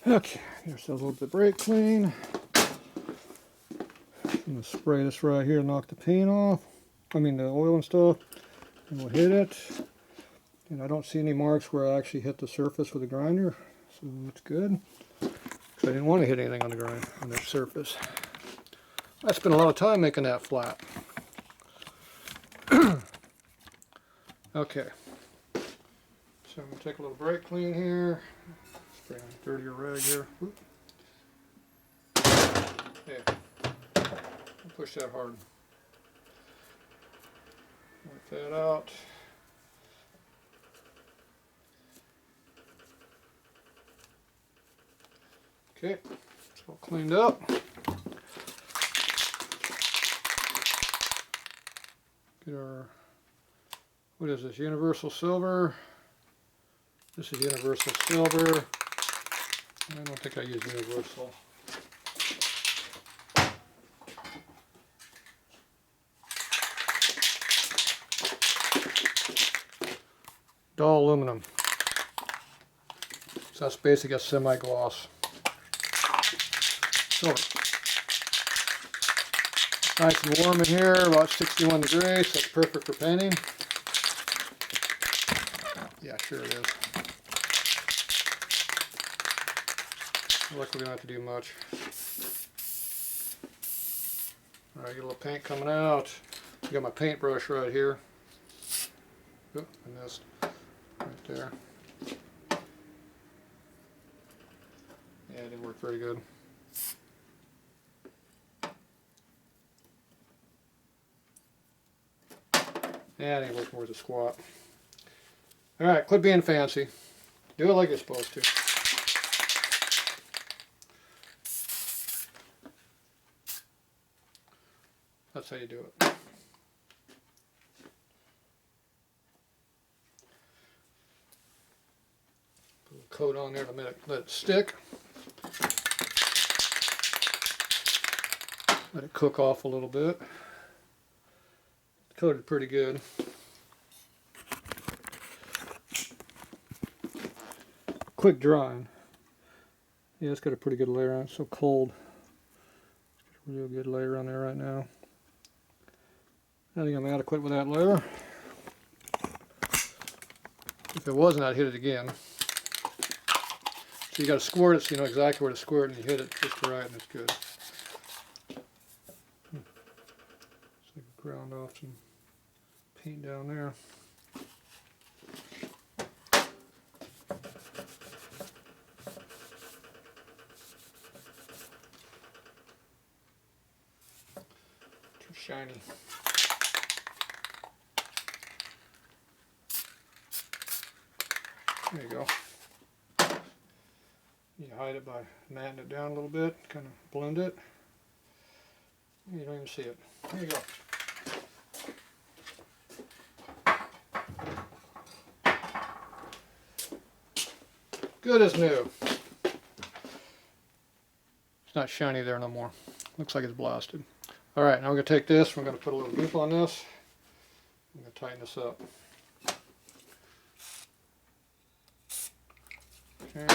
Okay, here's a little bit of brake clean. I'm going to spray this right here, knock the paint off. I mean the oil and stuff. And we'll hit it. And I don't see any marks where I actually hit the surface with the grinder. So that's good. Because I didn't want to hit anything on the grind, on the surface. I spent a lot of time making that flat. Okay. So I'm going to take a little brake clean here. Spray on a dirtier rag here. Yeah. Push that hard. Wipe that out. Okay, it's all cleaned up. Get our, what is this, universal silver. This is universal silver. I don't think I use universal. Dull aluminum. So that's basically a semi-gloss. Silver. Nice and warm in here, about 61 degrees, so it's perfect for painting. Yeah, sure it is. Luckily we don't have to do much. Alright, get a little paint coming out. I got my paintbrush right here. Oop, I missed. Right there. Yeah, it didn't work very good. Yeah, it ain't working worth a squat. Alright, quit being fancy. Do it like you're supposed to. That's how you do it. Put a little coat on there to let it stick. Let it cook off a little bit. Coated pretty good. Quick drying. Yeah, it's got a pretty good layer on it. It's so cold. It's got a real good layer on there right now. I think I'm adequate with that layer. If it wasn't, I'd hit it again. So you got to squirt it so you know exactly where to squirt, and you hit it just right, and it's good. So I can ground off some paint down there. Too shiny. There you go. You hide it by matting it down a little bit, kind of blend it. You don't even see it. There you go. Good as new. It's not shiny there no more. Looks like it's blasted. Alright, now we're going to take this, we're going to put a little goop on this. I'm going to tighten this up. Okay,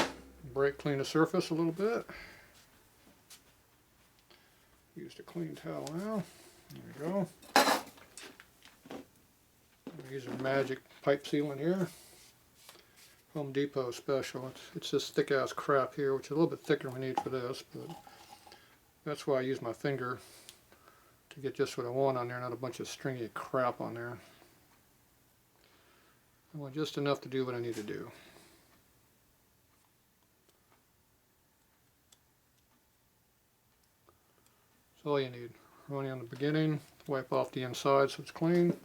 brake clean the surface a little bit. Used a clean towel now. There we go. Use a magic pipe sealant here. Home Depot special. It's this thick ass crap here, which is a little bit thicker than we need for this, but that's why I use my finger to get just what I want on there, not a bunch of stringy crap on there. I want just enough to do what I need to do. That's all you need. Running on the beginning, wipe off the inside so it's clean.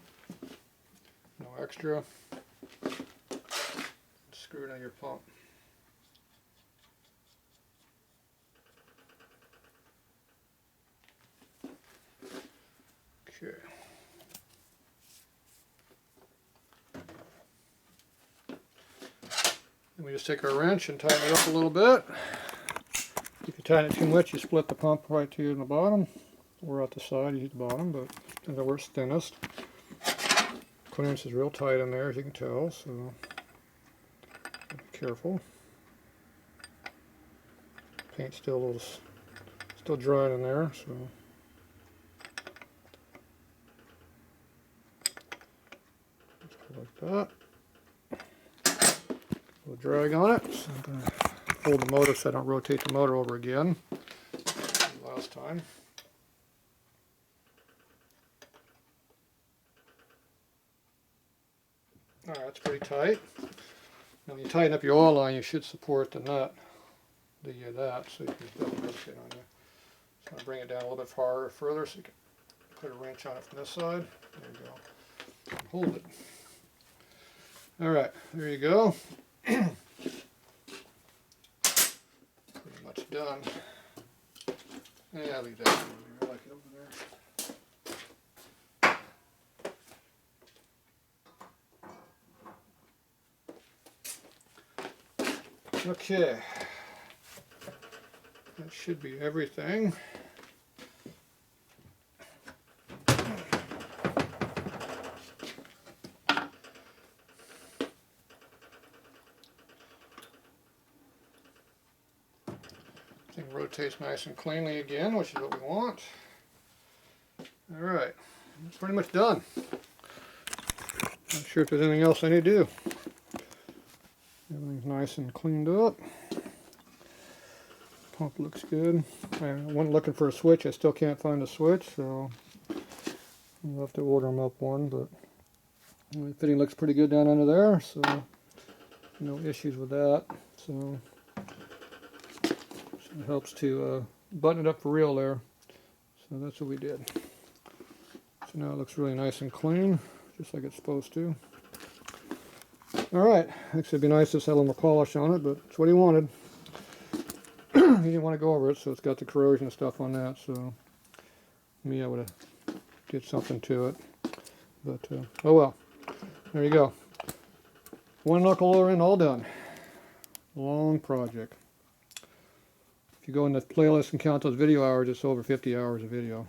No extra. Screw it on your pump. Okay. Then we just take our wrench and tighten it up a little bit. If you tighten it too much, you split the pump right to in the bottom, or out the side, you hit the bottom, but depends on where it's thinnest. Clearance is real tight in there, as you can tell, so be careful. Paint's still a little, still drying in there, so. Just go like that. A little drag on it. So I'm going to hold the motor so I don't rotate the motor over again. Last time. Alright, that's pretty tight. Now when you tighten up your oil line, you should support the nut, that, so you can build a rotate on you. So I'm going to bring it down a little bit further so you can put a wrench on it from this side. There you go. Hold it. Alright, there you go. Pretty much done. Yeah, leave that over there. I like it over there. Okay, that should be everything. Thing rotates nice and cleanly again, which is what we want. Alright, it's pretty much done. Not sure if there's anything else I need to do. Everything's nice and cleaned up. Pump looks good. I went looking for a switch. I still can't find a switch, so I'll have to order them up one. But the fitting looks pretty good down under there, so no issues with that. So it helps to button it up for real there. So that's what we did. So now it looks really nice and clean, just like it's supposed to. Alright, actually it'd be nice to have a little more polish on it, but it's what he wanted. He didn't want to go over it, so it's got the corrosion stuff on that, so me, I would have did something to it. But, oh well. There you go. One knuckle lower end, all done. Long project. If you go in the playlist and count those video hours, it's over 50 hours of video.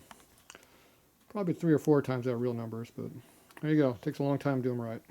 Probably 3 or 4 times that real numbers, but there you go. It takes a long time to do them right.